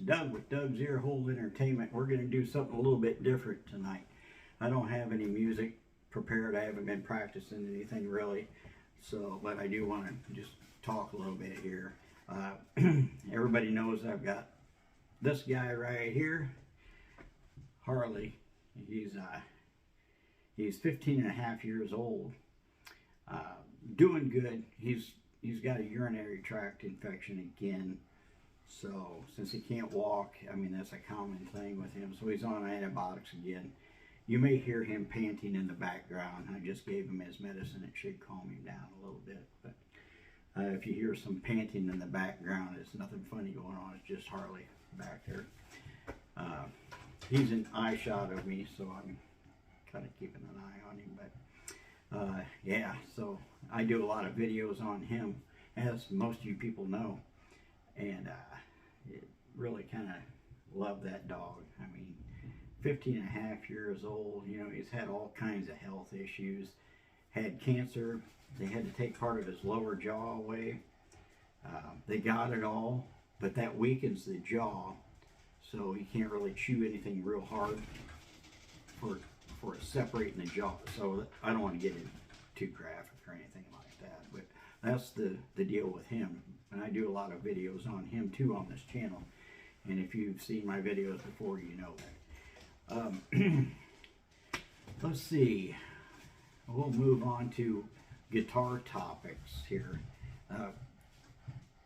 Doug with Doug's Earhole Entertainment. We're going to do something a little bit different tonight. I don't have any music prepared. I haven't been practicing anything really, but I do want to just talk a little bit here. Everybody knows I've got this guy right here, Harley. He's 15 and a half years old, doing good. He's got a urinary tract infection again. So since he can't walk, I mean, that's a common thing with him. So he's on antibiotics again. You may hear him panting in the background. I just gave him his medicine. It should calm him down a little bit. But if you hear some panting in the background, it's nothing funny going on. It's just Harley back there. He's an eye shot of me, so I'm kind of keeping an eye on him. But yeah, so I do a lot of videos on him, as most of you people know. And it really kind of love that dog. I mean, 15 and a half years old, you know, he's had all kinds of health issues. Had cancer. They had to take part of his lower jaw away. They got it all, but that weakens the jaw, so he can't really chew anything real hard for separating the jaw. So I don't want to get into too graphic or anything like that, but that's the deal with him. And I do a lot of videos on him too on this channel. And if you've seen my videos before, you know that. Let's see. We'll move on to guitar topics here.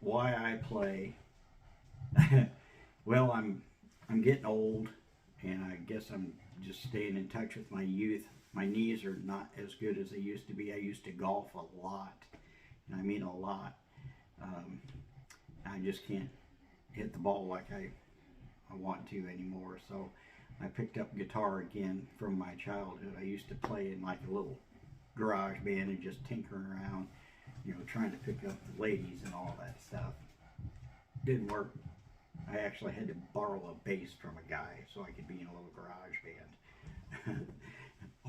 Why I play. Well, I'm getting old, and I guess I'm just staying in touch with my youth. My knees are not as good as they used to be. I used to golf a lot, and I mean a lot. I just can't hit the ball like I want to anymore. So I picked up guitar again from my childhood. I used to play in like a little garage band and just tinkering around, you know, trying to pick up the ladies and all that stuff. Didn't work. I actually had to borrow a bass from a guy so I could be in a little garage band.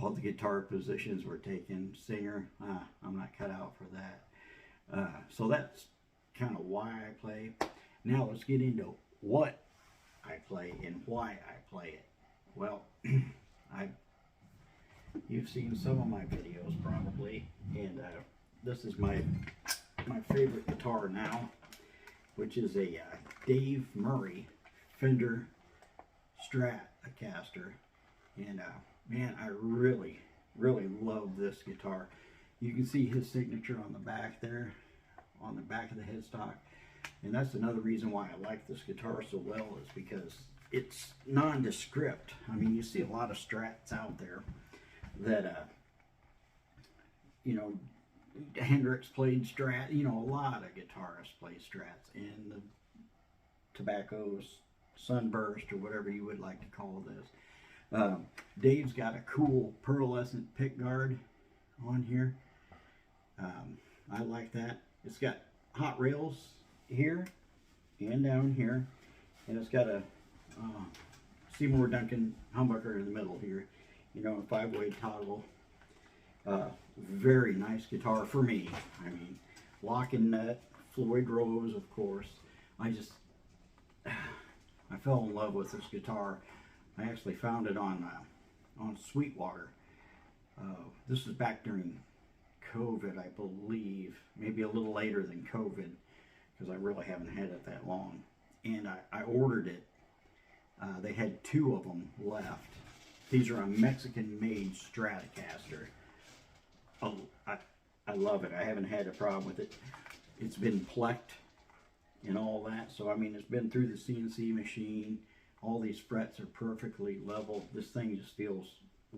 All the guitar positions were taken. Singer, I'm not cut out for that. So that's kind of why I play. Now let's get into what I play and why I play it. Well, you've seen some of my videos probably, and this is my favorite guitar now, which is a Dave Murray Fender Stratocaster, and man, I really love this guitar. You can see his signature on the back there, on the back of the headstock. And that's another reason why I like this guitar so well, is because it's nondescript. I mean, you see a lot of Strats out there that, you know, Hendrix played Strat, you know, a lot of guitarists play Strats, and the Tobacco's Sunburst, or whatever you would like to call this. Dave's got a cool pearlescent pickguard on here. I like that. It's got hot rails here and down here, and it's got a Seymour Duncan humbucker in the middle here, you know, a 5-way toggle. Very nice guitar for me. I mean, lock and nut, Floyd Rose, of course. I fell in love with this guitar. I actually found it on Sweetwater. This was back during COVID, I believe, maybe a little later than COVID, because I really haven't had it that long. And I ordered it. They had 2 of them left. These are a Mexican-made Stratocaster. Oh, I love it. I haven't had a problem with it. It's been plecked and all that. So, I mean, it's been through the CNC machine. All these frets are perfectly level. This thing just feels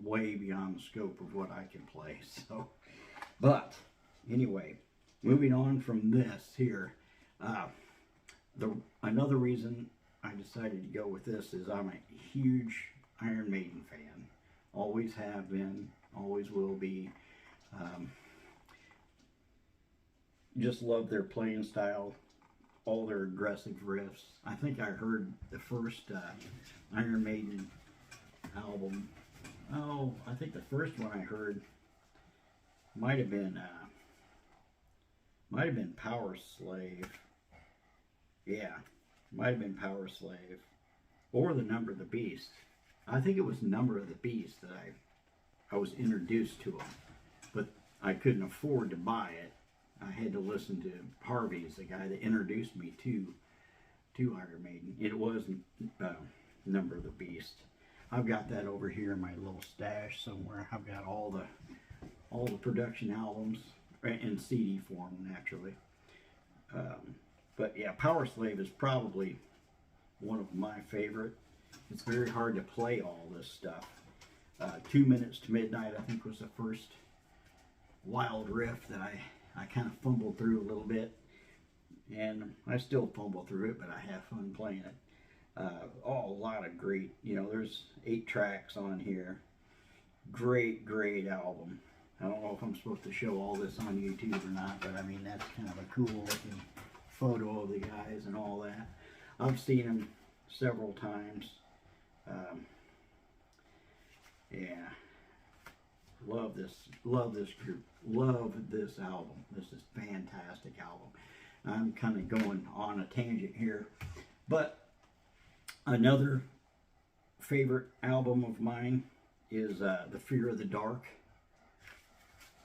way beyond the scope of what I can play. So, but anyway, moving on from this here, another reason I decided to go with this is I'm a huge Iron Maiden fan. Always have been, always will be. Just love their playing style, all their aggressive riffs. I think I heard the first Iron Maiden album. Oh, I think the first one I heard might have been Power Slave. Yeah, Might have been Power Slave. Or the Number of the Beast. I think it was Number of the Beast that I was introduced to them. But I couldn't afford to buy it. I had to listen to Harvey's, the guy that introduced me to Iron Maiden. It was Number of the Beast. I've got that over here in my little stash somewhere. I've got all the production albums in CD form, naturally. But yeah, Power Slave is probably one of my favorite. It's very hard to play all this stuff. 2 Minutes to Midnight, I think, was the first wild riff that I kind of fumbled through a little bit. And I still fumble through it, but I have fun playing it. A lot of great, there's 8 tracks on here. Great album. I don't know if I'm supposed to show all this on YouTube or not, but I mean, that's kind of a cool looking photo of the guys and all that. I've seen them several times. Yeah. Love this group. Love this album. This is a fantastic album. I'm kind of going on a tangent here, but another favorite album of mine is The Fear of the Dark.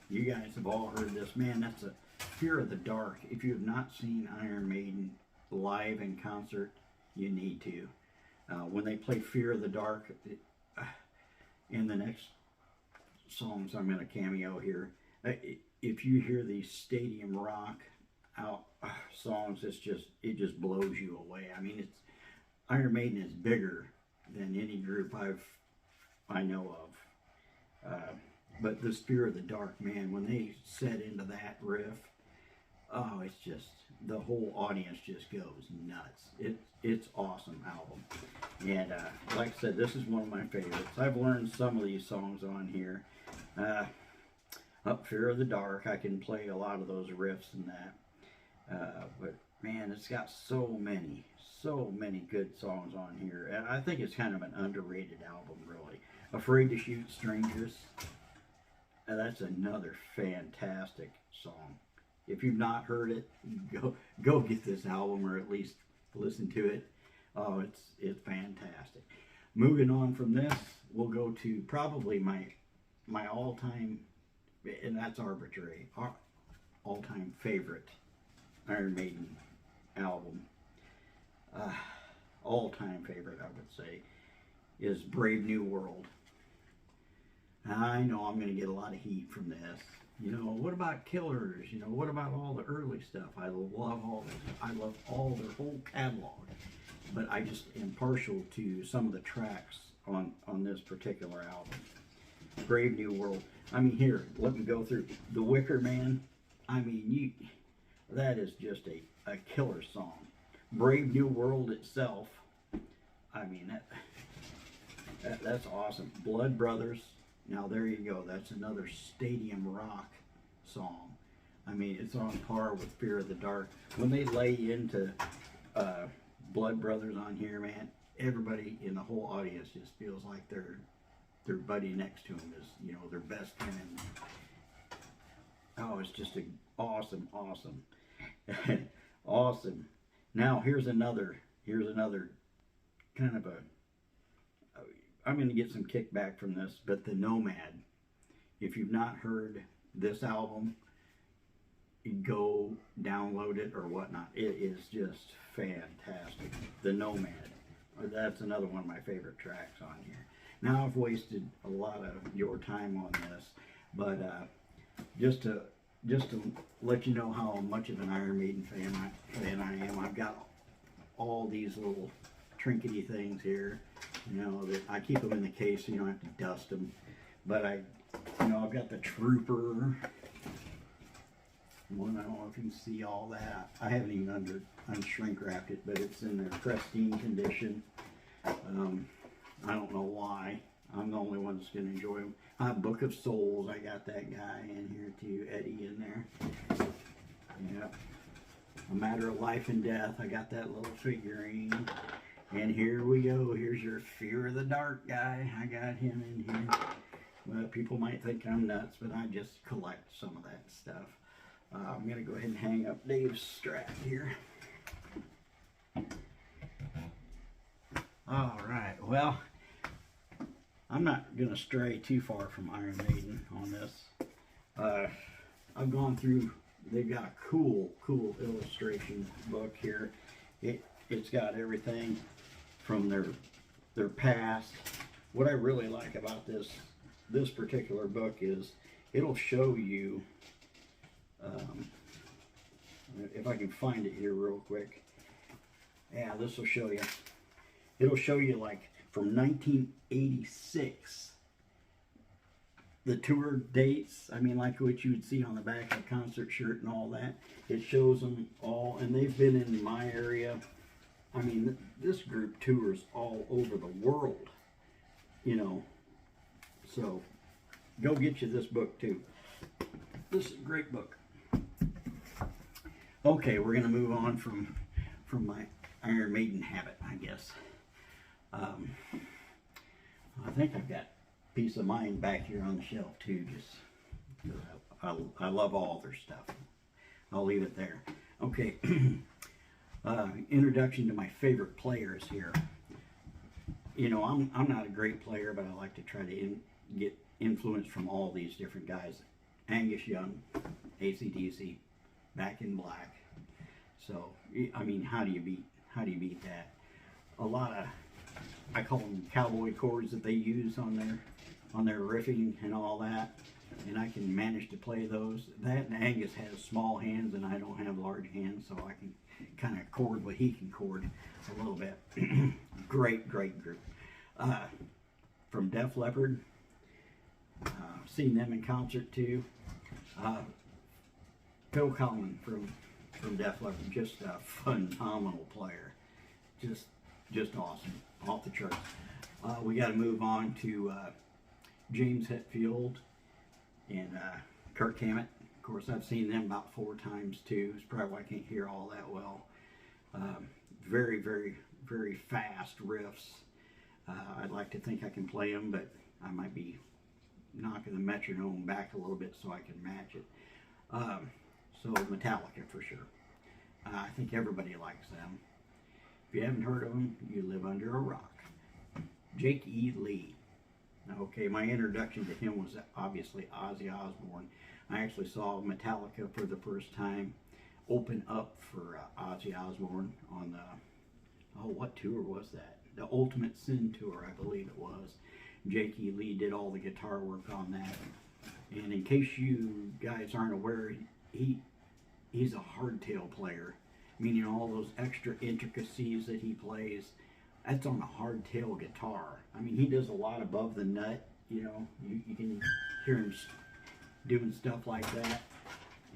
You guys have all heard this. Man, that's a Fear of the Dark. If you have not seen Iron Maiden live in concert, you need to. When they play Fear of the Dark, in the next songs I'm going to cameo here, if you hear these stadium rock out songs, it just blows you away. I mean, Iron Maiden is bigger than any group I know of. But this Fear of the Dark, man, when they set into that riff, oh, it's just, the whole audience just goes nuts. It's awesome album. And like I said, this is one of my favorites. I've learned some of these songs on here. Up Fear of the Dark, I can play a lot of those riffs and that. But man, it's got so many good songs on here. And I think it's kind of an underrated album, really. Afraid to Shoot Strangers. That's another fantastic song. If you've not heard it, go get this album, or at least listen to it. Oh, it's fantastic. Moving on from this, we'll go to probably my all-time, and that's arbitrary, all-time favorite Iron Maiden album. All-time favorite, I would say, is Brave New World. I know I'm going to get a lot of heat from this. What about Killers? What about all the early stuff? I love all this. I love all their whole catalog. But I just am partial to some of the tracks on this particular album. Brave New World. I mean, here, let me go through. The Wicker Man. I mean, that is just a killer song. Brave New World itself. I mean, that's awesome. Blood Brothers. Now there you go. That's another stadium rock song. I mean, it's on par with Fear of the Dark. When they lay into Blood Brothers on here, man, everybody in the whole audience just feels like their buddy next to them is, their best friend. Oh, it's just awesome. Awesome. Now here's another kind of I'm going to get some kickback from this, but The Nomad. If you've not heard this album, go download it or whatnot. It is just fantastic. The Nomad. That's another one of my favorite tracks on here. Now I've wasted a lot of your time on this, but just to let you know how much of an Iron Maiden fan I am, I've got all these little trinkety things here. That I keep them in the case so you don't have to dust them. But I've got the Trooper one. I don't know if you can see all that. I haven't even unshrink wrapped it, but it's in their pristine condition. I don't know why. I'm the only one that's going to enjoy them. Book of Souls. I got that guy in here too, Eddie in there. Yep. A Matter of Life and Death. I got that little figurine. And here we go. Here's your Fear of the Dark guy. I got him in here. Well, people might think I'm nuts, but I just collect some of that stuff. I'm going to go ahead and hang up Dave's strap here. All right, well, I'm not going to stray too far from Iron Maiden on this. I've gone through, they've got a cool illustration book here. It's got everything from their past. What I really like about this particular book is it'll show you, if I can find it here real quick. Yeah, this will show you. It'll show you like from 1986, the tour dates. I mean, like what you would see on the back of a concert shirt and all that. It shows them all, and they've been in my area. I mean, this group tours all over the world, you know. So, go get you this book too. This is a great book. Okay, we're gonna move on from my Iron Maiden habit, I guess. I think I've got Peace of Mind back here on the shelf too. Just I love all their stuff. I'll leave it there. Okay. Introduction to my favorite players here. You know, I'm not a great player, but I like to try to get influence from all these different guys. Angus Young, AC/DC, Back in Black. So, I mean, how do you beat that? A lot of, I call them cowboy chords that they use on their riffing and all that, and I can manage to play those. That and Angus has small hands and I don't have large hands, so I can kind of chord what he can chord a little bit. Great group. From Def Leppard, seen them in concert too. Phil Collins from Def Leppard, just a phenomenal player, just awesome, off the charts. We got to move on to James Hetfield and Kirk Hammett. Of course, I've seen them about 4 times too. It's probably why I can't hear all that well. Very, very, very fast riffs. I'd like to think I can play them, but I might be knocking the metronome back a little bit so I can match it. So Metallica for sure. I think everybody likes them. If you haven't heard of them, you live under a rock. Jake E. Lee. Okay, my introduction to him was obviously Ozzy Osbourne. I actually saw Metallica for the first time open up for Ozzy Osbourne on the, what tour was that? The Ultimate Sin Tour, I believe it was. Jake E. Lee did all the guitar work on that. And in case you guys aren't aware, he's a hardtail player, meaning all those extra intricacies that he plays, that's on a hardtail guitar. I mean, he does a lot above the nut, you know. You can hear him doing stuff like that.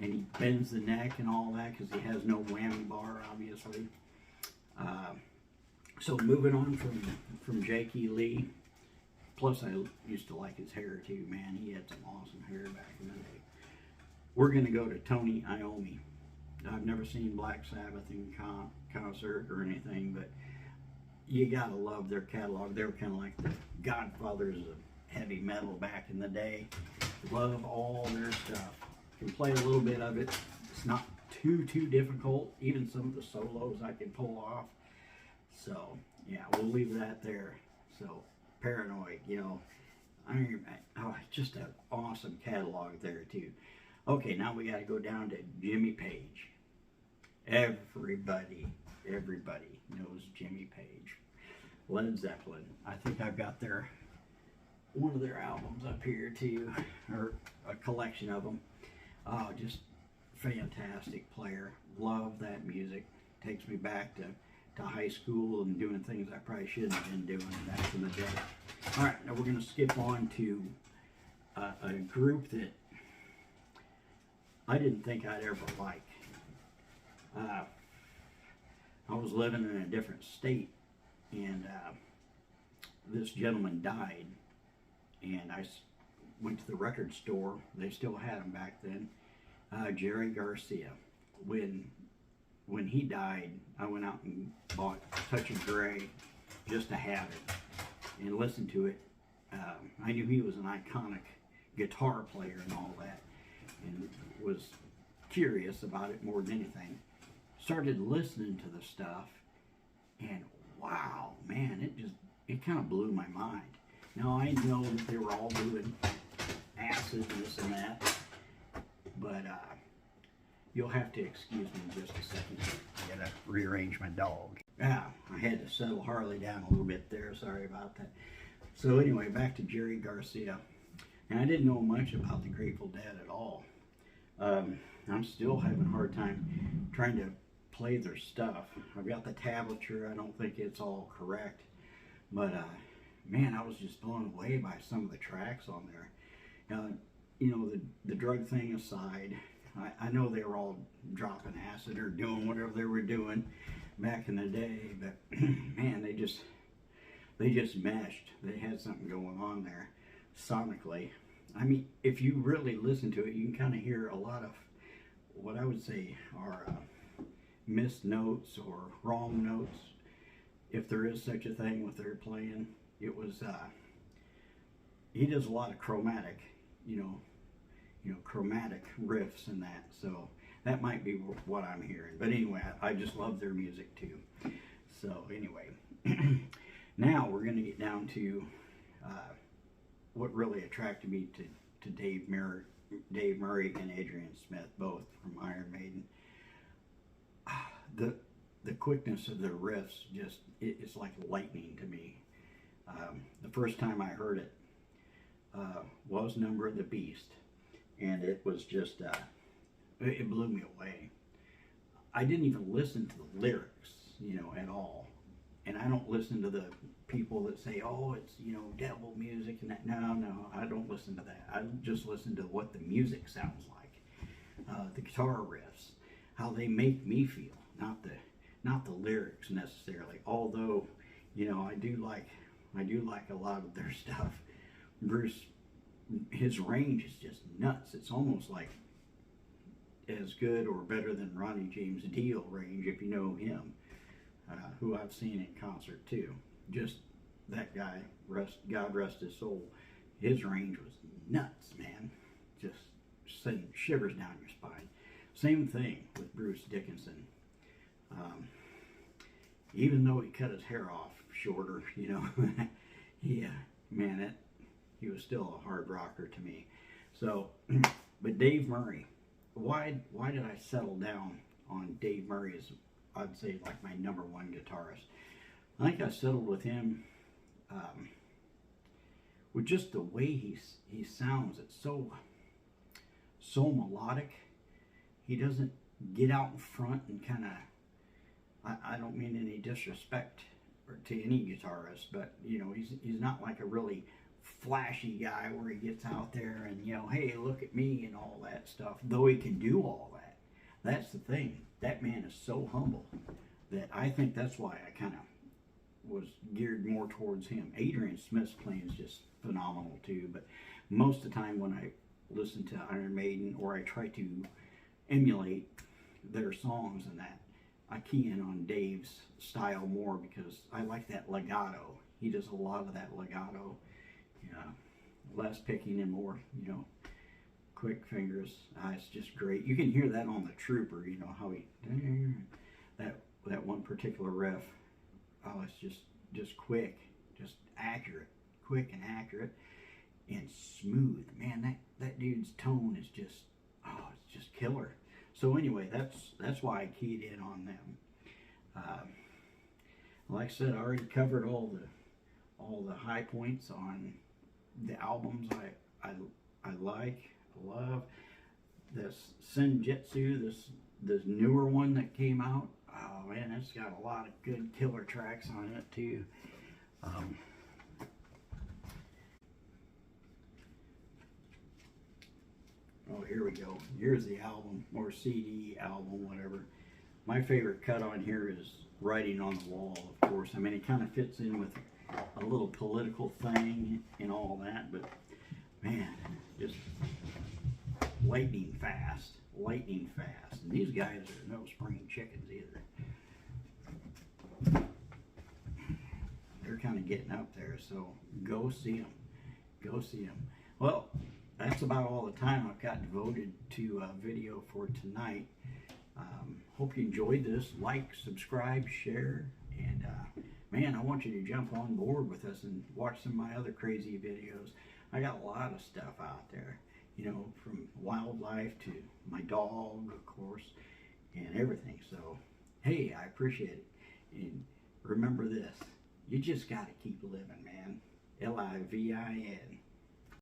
And he bends the neck and all that because he has no whammy bar, obviously. So moving on from Jake E. Lee, plus I used to like his hair too, man. He had some awesome hair back in the day. We're going to go to Tony Iommi. I've never seen Black Sabbath in concert or anything, but you got to love their catalog. They were kind of like the godfathers of heavy metal back in the day. Love all their stuff. Can play a little bit of it. It's not too difficult. Even some of the solos I can pull off. So, yeah, we'll leave that there. So, Paranoid, you know. Just an awesome catalog there, too. Okay, now we got to go down to Jimmy Page. Everybody knows Jimmy Page. Led Zeppelin. I think I've got one of their albums up here too, or a collection of them. Oh, just fantastic player. Love that music. Takes me back to high school and doing things I probably shouldn't have been doing back in the day. All right, now we're going to skip on to a group that I didn't think I'd ever like. I was living in a different state, and this gentleman died, and I went to the record store. They still had him back then. Jerry Garcia. When he died, I went out and bought Touch of Grey just to have it and listen to it. I knew he was an iconic guitar player and all that, and was curious about it more than anything. Started listening to the stuff, and wow, man, it just kind of blew my mind. Now I know that they were all doing acid, this and that, but you'll have to excuse me just a second. I gotta rearrange my dog. I had to settle Harley down a little bit there. Sorry about that. So anyway, back to Jerry Garcia. And I didn't know much about the Grateful Dead at all. I'm still having a hard time trying to play their stuff. I've got the tablature. I don't think it's all correct. But, man, I was just blown away by some of the tracks on there. You know, the drug thing aside, I know they were all dropping acid or doing whatever they were doing back in the day, but man, they just meshed. They had something going on there sonically. I mean, if you really listen to it, you can kind of hear a lot of what I would say are missed notes or wrong notes, if there is such a thing what they're playing. It was he does a lot of chromatic, you know, chromatic riffs and that, so that might be what I'm hearing. But anyway, I just love their music too. So anyway, now we're going to get down to what really attracted me to Dave Murray and Adrian Smith, both from Iron Maiden. The quickness of their riffs, just it's like lightning to me. The first time I heard it was Number of the Beast, and it was just it blew me away. I didn't even listen to the lyrics, you know, at all. And I don't listen to the people that say, oh, it's, you know, devil music and that. No, I don't listen to that. I just listen to what the music sounds like. The guitar riffs, how they make me feel, not the lyrics necessarily. Although, you know, I do like a lot of their stuff. Bruce, his range is just nuts. It's almost like as good or better than Ronnie James Dio range, if you know him, who I've seen in concert too. Just that guy, God rest his soul, his range was nuts, man. Just sending shivers down your spine. Same thing with Bruce Dickinson. Even though he cut his hair off shorter, you know, he was still a hard rocker to me. So, but Dave Murray, why did I settle down on Dave Murray as, I'd say, like my number one guitarist? I think I settled with him with just the way he sounds. It's so melodic. He doesn't get out in front and kind of, I don't mean any disrespect to any guitarist, but you know, he's not like a really flashy guy where he gets out there and, you know, hey, look at me and all that stuff, though he can do all that. That's the thing. That man is so humble that I think that's why I kind of was geared more towards him. Adrian Smith's playing is just phenomenal too, but most of the time when I listen to Iron Maiden or I try to emulate their songs and that, I key in on Dave's style more because I like that legato. He does a lot of that legato. Less picking and more, you know, quick fingers. It's just great. You can hear that on the Trooper, you know, how he, that one particular riff. Oh, it's just quick, just accurate, quick and accurate and smooth. Man, that dude's tone is just, oh, it's just killer. So anyway, that's why I keyed in on them. Like I said, I already covered all the high points on the albums I love. This Senjutsu, this newer one that came out, oh man, it's got a lot of good killer tracks on it too. Oh, here we go. Here's the album, or CD album, whatever. My favorite cut on here is Writing on the Wall, of course. I mean, it kind of fits in with a little political thing and all that, but man, just lightning fast. And these guys are no spring chickens either. They're kind of getting up there, so go see them. Well, that's about all the time I've got devoted to video for tonight. Hope you enjoyed this. Like, subscribe, share, and man, I want you to jump on board with us and watch some of my other crazy videos. I got a lot of stuff out there, you know, from wildlife to my dog, of course, and everything. So, hey, I appreciate it. And remember this, you just got to keep living, man. LIVIN.